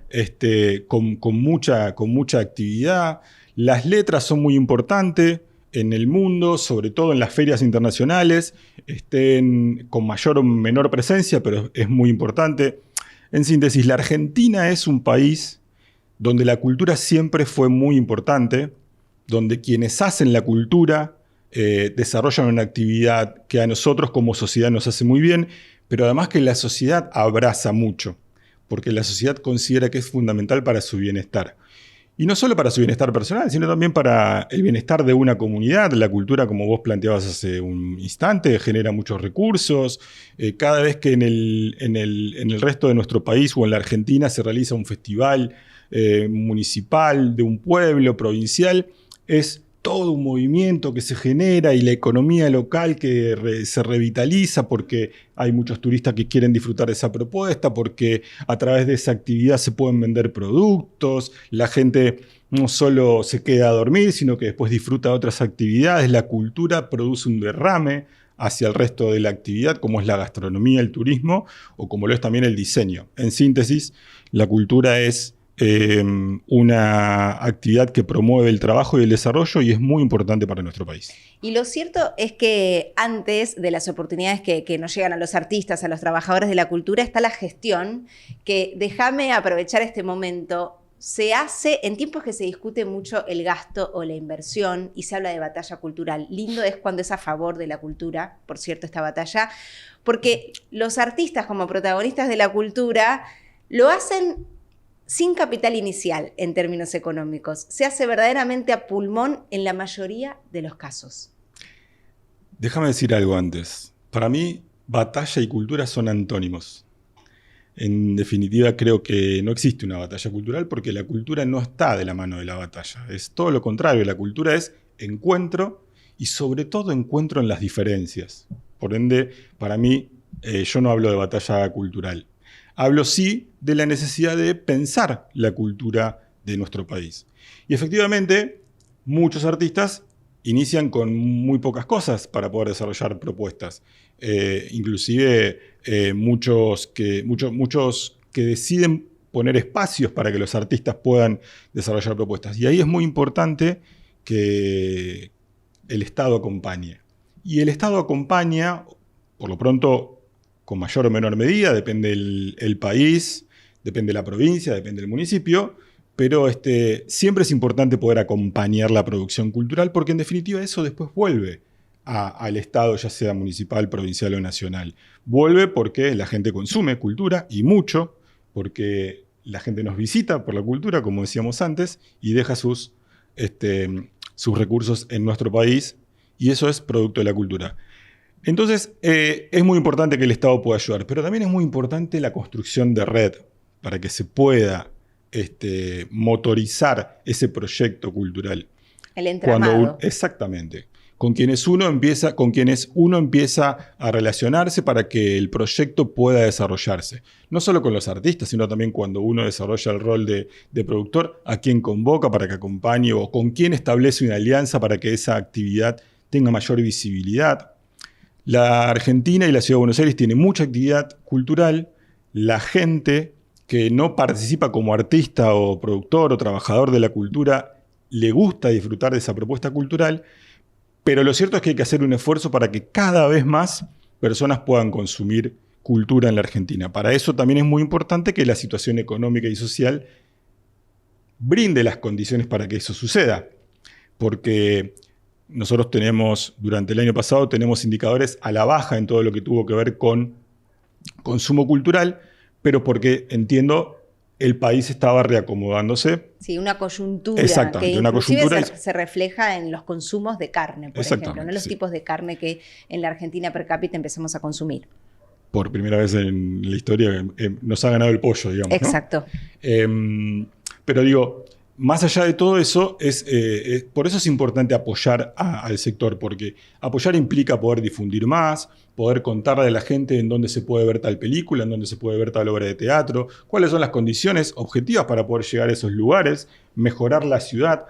con mucha actividad. Las letras son muy importantes en el mundo, sobre todo en las ferias internacionales, estén con mayor o menor presencia, pero es muy importante. En síntesis, la Argentina es un país donde la cultura siempre fue muy importante, donde quienes hacen la cultura desarrollan una actividad que a nosotros como sociedad nos hace muy bien, pero además que la sociedad abraza mucho, porque la sociedad considera que es fundamental para su bienestar. Y no solo para su bienestar personal, sino también para el bienestar de una comunidad. La cultura, como vos planteabas hace un instante, genera muchos recursos. Cada vez que en el resto de nuestro país o en la Argentina se realiza un festival municipal de un pueblo, provincial, es todo un movimiento que se genera y la economía local que se revitaliza porque hay muchos turistas que quieren disfrutar de esa propuesta, porque a través de esa actividad se pueden vender productos, la gente no solo se queda a dormir, sino que después disfruta de otras actividades, la cultura produce un derrame hacia el resto de la actividad, como es la gastronomía, el turismo, o como lo es también el diseño. En síntesis, la cultura es una actividad que promueve el trabajo y el desarrollo y es muy importante para nuestro país.
Y lo cierto es que antes de las oportunidades que nos llegan a los artistas, a los trabajadores de la cultura, está la gestión, que déjame aprovechar este momento. Se hace en tiempos que se discute mucho el gasto o la inversión y se habla de batalla cultural. Lindo es cuando es a favor de la cultura, por cierto, esta batalla, porque los artistas como protagonistas de la cultura lo hacen sin capital inicial en términos económicos. Se hace verdaderamente a pulmón en la mayoría de los casos.
Déjame decir algo antes. Para mí, batalla y cultura son antónimos. En definitiva, creo que no existe una batalla cultural porque la cultura no está de la mano de la batalla. Es todo lo contrario. La cultura es encuentro y sobre todo encuentro en las diferencias. Por ende, para mí, yo no hablo de batalla cultural. Hablo sí de la necesidad de pensar la cultura de nuestro país. Y efectivamente, muchos artistas inician con muy pocas cosas para poder desarrollar propuestas. Inclusive muchos que deciden poner espacios para que los artistas puedan desarrollar propuestas. Y ahí es muy importante que el Estado acompañe. Y el Estado acompaña, por lo pronto, con mayor o menor medida, depende el país, depende la provincia, depende del municipio, pero siempre es importante poder acompañar la producción cultural porque en definitiva eso después vuelve al Estado, ya sea municipal, provincial o nacional. Vuelve porque la gente consume cultura y mucho, porque la gente nos visita por la cultura, como decíamos antes, y deja sus recursos en nuestro país y eso es producto de la cultura. Entonces, es muy importante que el Estado pueda ayudar, pero también es muy importante la construcción de red para que se pueda motorizar ese proyecto cultural.
El entramado.
Exactamente. Con quienes uno empieza a relacionarse para que el proyecto pueda desarrollarse. No solo con los artistas, sino también cuando uno desarrolla el rol de productor, a quién convoca para que acompañe o con quién establece una alianza para que esa actividad tenga mayor visibilidad. La Argentina y la Ciudad de Buenos Aires tienen mucha actividad cultural. La gente que no participa como artista o productor o trabajador de la cultura le gusta disfrutar de esa propuesta cultural, pero lo cierto es que hay que hacer un esfuerzo para que cada vez más personas puedan consumir cultura en la Argentina. Para eso también es muy importante que la situación económica y social brinde las condiciones para que eso suceda, porque nosotros durante el año pasado, tenemos indicadores a la baja en todo lo que tuvo que ver con consumo cultural, pero porque, entiendo, el país estaba reacomodándose.
Sí, una coyuntura
Exactamente,
que
una
inclusive
coyuntura
se refleja en los consumos de carne, por ejemplo, no los tipos de carne que en la Argentina per cápita empezamos a consumir.
Por primera vez en la historia nos ha ganado el pollo, digamos.
Exacto.
¿No? Pero digo, más allá de todo eso, por eso es importante apoyar al sector, porque apoyar implica poder difundir más, poder contarle a la gente en dónde se puede ver tal película, en dónde se puede ver tal obra de teatro, cuáles son las condiciones objetivas para poder llegar a esos lugares, mejorar la ciudad.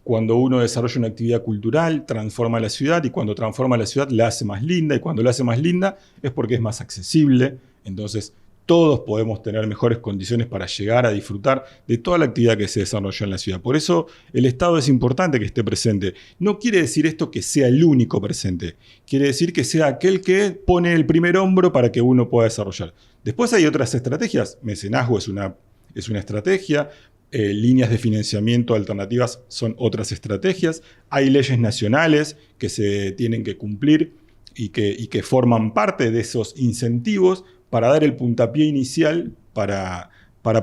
Cuando uno desarrolla una actividad cultural, transforma la ciudad, y cuando transforma la ciudad la hace más linda, y cuando la hace más linda es porque es más accesible. Entonces, todos podemos tener mejores condiciones para llegar a disfrutar de toda la actividad que se desarrolló en la ciudad. Por eso el Estado es importante que esté presente. No quiere decir esto que sea el único presente. Quiere decir que sea aquel que pone el primer hombro para que uno pueda desarrollar. Después hay otras estrategias. Mecenazgo es una estrategia. Líneas de financiamiento alternativas son otras estrategias. Hay leyes nacionales que se tienen que cumplir y que forman parte de esos incentivos para dar el puntapié inicial para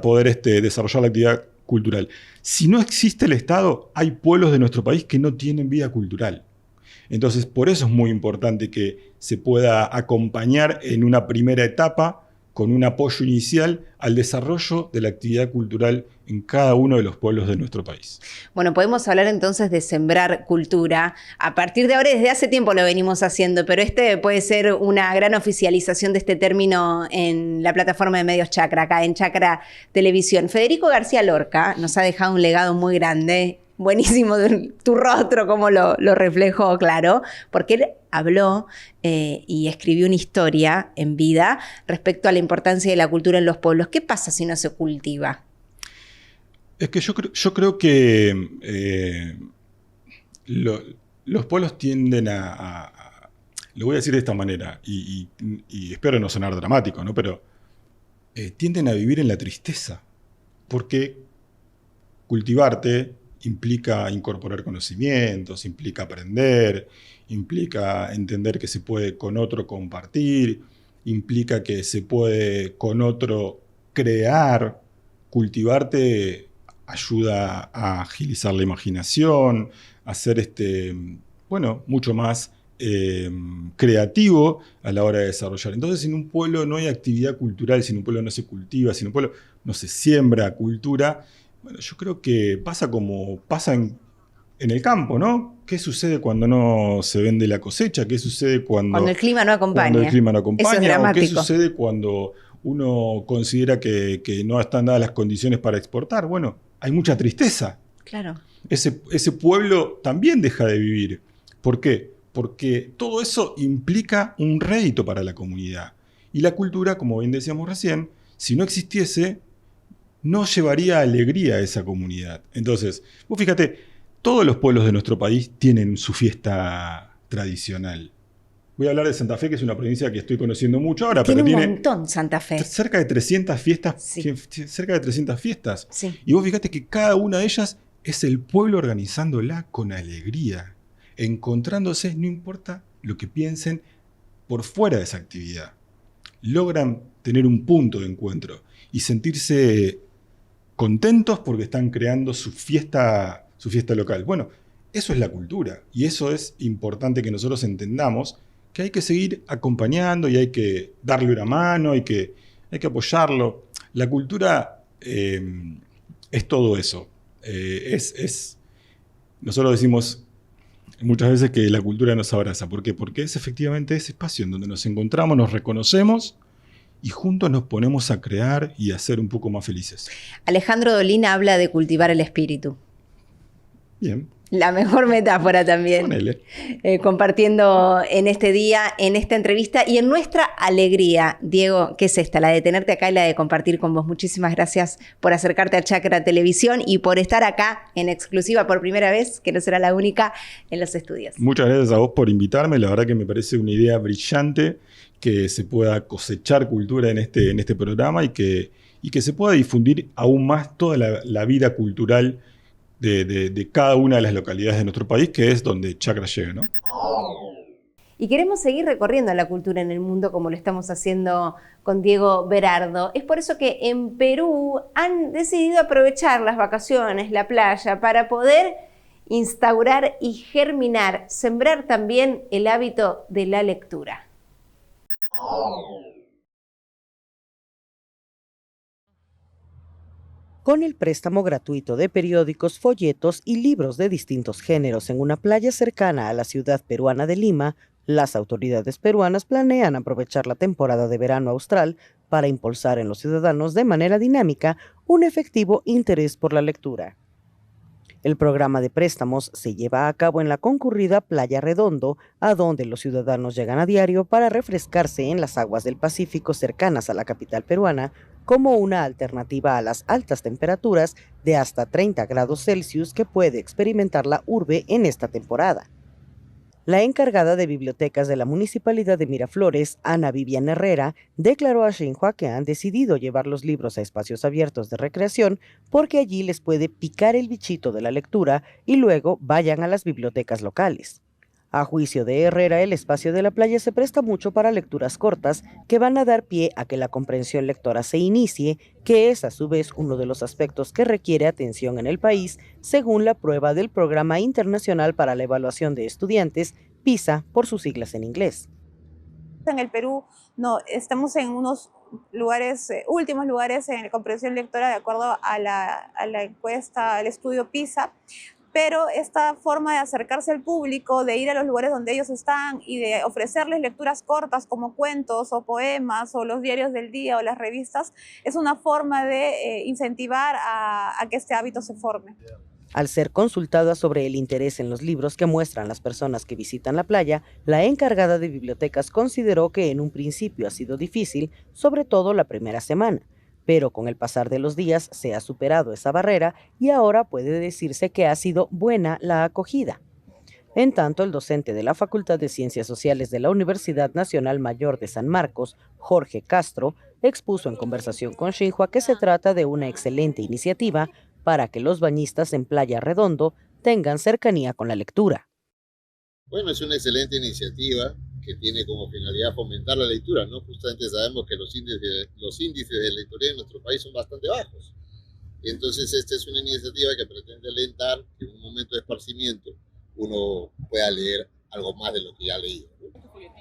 poder desarrollar la actividad cultural. Si no existe el Estado, hay pueblos de nuestro país que no tienen vida cultural. Entonces, por eso es muy importante que se pueda acompañar en una primera etapa con un apoyo inicial al desarrollo de la actividad cultural en cada uno de los pueblos de nuestro país.
Bueno, podemos hablar entonces de sembrar cultura. A partir de ahora, desde hace tiempo lo venimos haciendo, pero este puede ser una gran oficialización de este término en la plataforma de medios Chacra, acá en Chacra Televisión. Federico García Lorca nos ha dejado un legado muy grande, buenísimo, tu rostro, como lo reflejó, claro, porque él habló y escribió una historia en vida respecto a la importancia de la cultura en los pueblos. ¿Qué pasa si no se cultiva?
Es que yo creo que los pueblos tienden lo voy a decir de esta manera, y espero no sonar dramático, ¿no? Pero tienden a vivir en la tristeza, porque cultivarte implica incorporar conocimientos, implica aprender, implica entender que se puede con otro compartir, implica que se puede con otro crear. Cultivarte ayuda a agilizar la imaginación, a ser mucho más creativo a la hora de desarrollar. Entonces, si en un pueblo no hay actividad cultural, si en un pueblo no se cultiva, si en un pueblo no se siembra cultura, bueno, yo creo que pasa como pasa en el campo, ¿no? ¿Qué sucede cuando no se vende la cosecha? ¿Qué sucede cuando
el clima no acompaña?
Cuando el clima no acompaña.
Eso es dramático.
¿O qué sucede cuando uno considera que no están dadas las condiciones para exportar? Bueno, hay mucha tristeza.
Claro.
Ese pueblo también deja de vivir. ¿Por qué? Porque todo eso implica un rédito para la comunidad. Y la cultura, como bien decíamos recién, si no existiese, no llevaría alegría a esa comunidad. Entonces, vos fíjate, todos los pueblos de nuestro país tienen su fiesta tradicional. Voy a hablar de Santa Fe, que es una provincia que estoy conociendo mucho ahora,
tiene
pero
un montón Santa Fe.
Cerca de 300 fiestas.
Sí.
Cerca de 300 fiestas.
Sí.
Y vos fíjate que cada una de ellas es el pueblo organizándola con alegría, encontrándose, no importa lo que piensen, por fuera de esa actividad. Logran tener un punto de encuentro y sentirse contentos porque están creando su fiesta local. Bueno, eso es la cultura y eso es importante que nosotros entendamos, que hay que seguir acompañando y hay que darle una mano, hay que apoyarlo. La cultura es todo eso. Nosotros decimos muchas veces que la cultura nos abraza. ¿Por qué? Porque es efectivamente ese espacio en donde nos encontramos, nos reconocemos y juntos nos ponemos a crear y a ser un poco más felices.
Alejandro Dolina habla de cultivar el espíritu.
Bien.
La mejor metáfora también. Compartiendo en este día, en esta entrevista y en nuestra alegría, Diego, que es esta, la de tenerte acá y la de compartir con vos. Muchísimas gracias por acercarte a Chacra Televisión y por estar acá en exclusiva por primera vez, que no será la única, en los estudios.
Muchas gracias a vos por invitarme. La verdad que me parece una idea brillante que se pueda cosechar cultura en este programa y que se pueda difundir aún más toda la vida cultural de cada una de las localidades de nuestro país, que es donde Chacra llega, ¿no?
Y queremos seguir recorriendo la cultura en el mundo como lo estamos haciendo con Diego Berardo. Es por eso que en Perú han decidido aprovechar las vacaciones, la playa, para poder instaurar y germinar, sembrar también el hábito de la lectura.
Con el préstamo gratuito de periódicos, folletos y libros de distintos géneros en una playa cercana a la ciudad peruana de Lima, las autoridades peruanas planean aprovechar la temporada de verano austral para impulsar en los ciudadanos de manera dinámica un efectivo interés por la lectura. El programa de préstamos se lleva a cabo en la concurrida Playa Redondo, a donde los ciudadanos llegan a diario para refrescarse en las aguas del Pacífico cercanas a la capital peruana, como una alternativa a las altas temperaturas de hasta 30 grados Celsius que puede experimentar la urbe en esta temporada. La encargada de bibliotecas de la Municipalidad de Miraflores, Ana Vivian Herrera, declaró a Xinhua que han decidido llevar los libros a espacios abiertos de recreación porque allí les puede picar el bichito de la lectura y luego vayan a las bibliotecas locales. A juicio de Herrera, el espacio de la playa se presta mucho para lecturas cortas que van a dar pie a que la comprensión lectora se inicie, que es a su vez uno de los aspectos que requiere atención en el país, según la prueba del Programa Internacional para la Evaluación de Estudiantes, PISA, por sus siglas en inglés.
En el Perú no, estamos en unos lugares, últimos lugares en la comprensión lectora de acuerdo a la encuesta, al estudio PISA, pero esta forma de acercarse al público, de ir a los lugares donde ellos están y de ofrecerles lecturas cortas como cuentos o poemas o los diarios del día o las revistas, es una forma de incentivar a que este hábito se forme.
Al ser consultada sobre el interés en los libros que muestran las personas que visitan la playa, la encargada de bibliotecas consideró que en un principio ha sido difícil, sobre todo la primera semana, pero con el pasar de los días se ha superado esa barrera y ahora puede decirse que ha sido buena la acogida. En tanto, el docente de la Facultad de Ciencias Sociales de la Universidad Nacional Mayor de San Marcos, Jorge Castro, expuso en conversación con Xinhua que se trata de una excelente iniciativa para que los bañistas en Playa Redondo tengan cercanía con la lectura.
Bueno, es una excelente iniciativa que tiene como finalidad fomentar la lectura, ¿no? Justamente sabemos que los índices de lectura en nuestro país son bastante bajos. Entonces, esta es una iniciativa que pretende alentar que en un momento de esparcimiento uno pueda leer algo más de lo que ya ha leído, ¿no?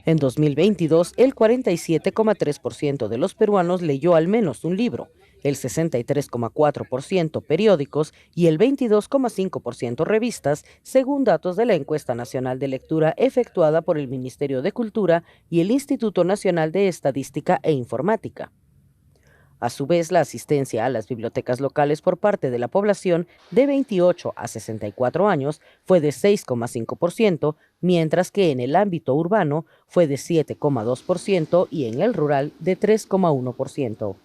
En 2022, el 47,3% de los peruanos leyó al menos un libro, el 63,4% periódicos y el 22,5% revistas, según datos de la Encuesta Nacional de Lectura efectuada por el Ministerio de Cultura y el Instituto Nacional de Estadística e Informática. A su vez, la asistencia a las bibliotecas locales por parte de la población de 28 a 64 años fue de 6,5%, mientras que en el ámbito urbano fue de 7,2% y en el rural de 3,1%.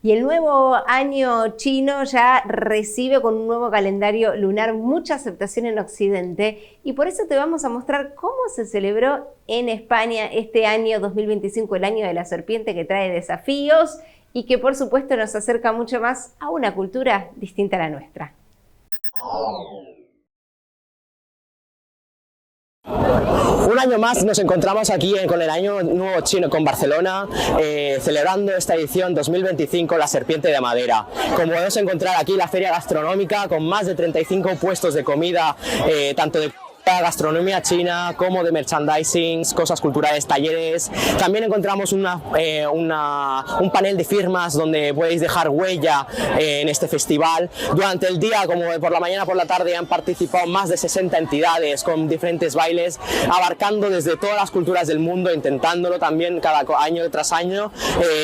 Y el nuevo año chino ya recibe con un nuevo calendario lunar mucha aceptación en Occidente y por eso te vamos a mostrar cómo se celebró en España este año 2025, el año de la serpiente, que trae desafíos y que por supuesto nos acerca mucho más a una cultura distinta a la nuestra.
Un año más nos encontramos aquí con el Año Nuevo Chino con Barcelona, celebrando esta edición 2025 La Serpiente de Madera. Como podemos encontrar aquí la feria gastronómica con más de 35 puestos de comida, tanto de gastronomía china como de merchandising, cosas culturales, talleres. También encontramos un panel de firmas donde podéis dejar huella en este festival. Durante el día, como por la mañana por la tarde, han participado más de 60 entidades con diferentes bailes, abarcando desde todas las culturas del mundo, intentándolo también cada año tras año.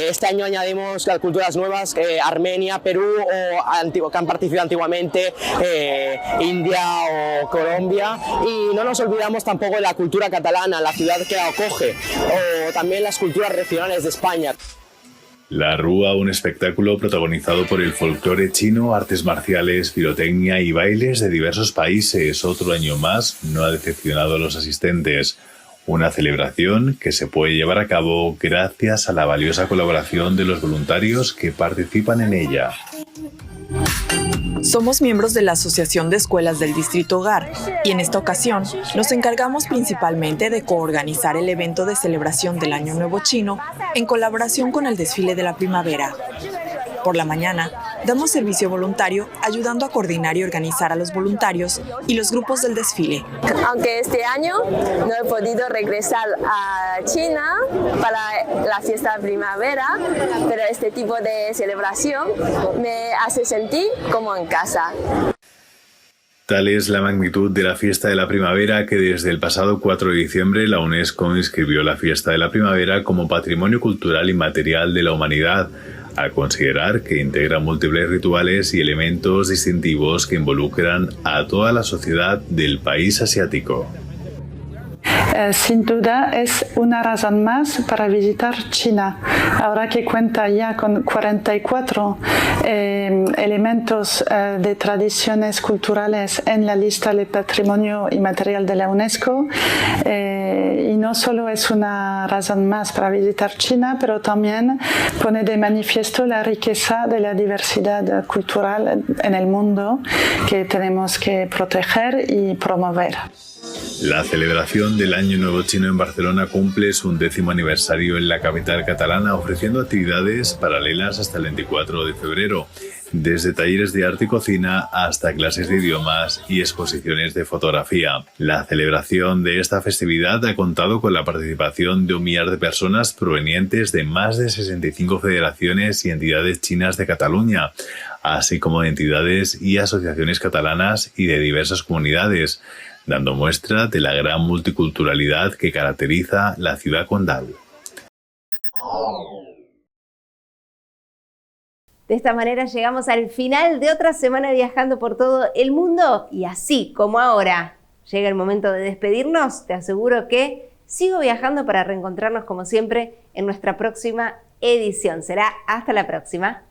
Este año añadimos las culturas nuevas, Armenia, Perú, o que han participado antiguamente, India o Colombia. Y no nos olvidamos tampoco de la cultura catalana, la ciudad que la acoge, o también las culturas regionales de España.
La Rúa, un espectáculo protagonizado por el folclore chino, artes marciales, pirotecnia y bailes de diversos países. Otro año más no ha decepcionado a los asistentes. Una celebración que se puede llevar a cabo gracias a la valiosa colaboración de los voluntarios que participan en ella.
Somos miembros de la Asociación de Escuelas del Distrito Hogar y en esta ocasión nos encargamos principalmente de coorganizar el evento de celebración del Año Nuevo Chino en colaboración con el desfile de la primavera. Por la mañana, damos servicio voluntario ayudando a coordinar y organizar a los voluntarios y los grupos del desfile.
Aunque este año no he podido regresar a China para la fiesta de primavera, pero este tipo de celebración me hace sentir como en casa.
Tal es la magnitud de la fiesta de la primavera que desde el pasado 4 de diciembre la UNESCO inscribió la fiesta de la primavera como Patrimonio Cultural Inmaterial de la Humanidad, al considerar que integra múltiples rituales y elementos distintivos que involucran a toda la sociedad del país asiático.
Sin duda es una razón más para visitar China, ahora que cuenta ya con 44 elementos de tradiciones culturales en la lista de Patrimonio Inmaterial de la UNESCO. Y no solo es una razón más para visitar China, pero también pone de manifiesto la riqueza de la diversidad cultural en el mundo que tenemos que proteger y promover.
La celebración del Año Nuevo Chino en Barcelona cumple su 10º aniversario en la capital catalana, ofreciendo actividades paralelas hasta el 24 de febrero. desde talleres de arte y cocina hasta clases de idiomas y exposiciones de fotografía. La celebración de esta festividad ha contado con la participación de 1 millar de personas provenientes de más de 65 federaciones y entidades chinas de Cataluña, así como de entidades y asociaciones catalanas y de diversas comunidades, dando muestra de la gran multiculturalidad que caracteriza la ciudad condal.
De esta manera llegamos al final de otra semana viajando por todo el mundo y así como ahora llega el momento de despedirnos, te aseguro que sigo viajando para reencontrarnos como siempre en nuestra próxima edición. Será hasta la próxima.